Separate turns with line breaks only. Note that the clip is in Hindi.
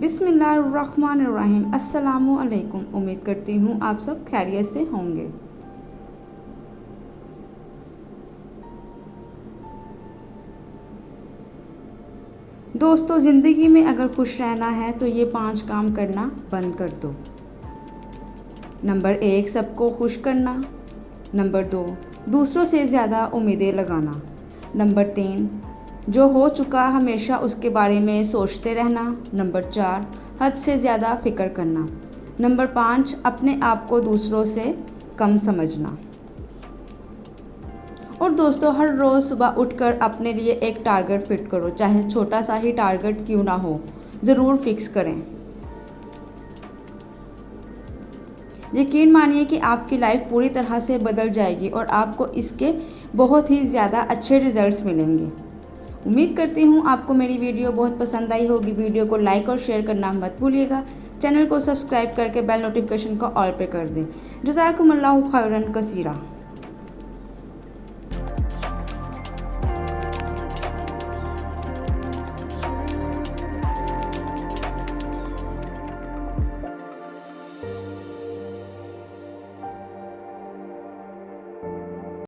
बिस्मिल्लाहिर्रहमानिर्रहीम। अस्सलामु अलैकुम। उम्मीद करती हूँ आप सब खैरियत से होंगे। दोस्तों, ज़िंदगी में अगर खुश रहना है तो ये 5 काम करना बंद कर दो। नंबर 1, सबको खुश करना। नंबर 2, दूसरों से ज़्यादा उम्मीदें लगाना। नंबर 3, जो हो चुका हमेशा उसके बारे में सोचते रहना। नंबर 4, हद से ज़्यादा फ़िक्र करना। नंबर 5, अपने आप को दूसरों से कम समझना। और दोस्तों, हर रोज़ सुबह उठकर अपने लिए एक टारगेट फिट करो, चाहे छोटा सा ही टारगेट क्यों ना हो, ज़रूर फिक्स करें। यकीन मानिए कि आपकी लाइफ पूरी तरह से बदल जाएगी और आपको इसके बहुत ही ज़्यादा अच्छे रिजल्ट्स मिलेंगे। उम्मीद करती हूँ आपको मेरी वीडियो बहुत पसंद आई होगी। वीडियो को लाइक और शेयर करना मत भूलिएगा। चैनल को सब्सक्राइब करके बेल नोटिफिकेशन को ऑल पे कर दें। जज़ाकुमुल्लाहु खैरन कसीरा।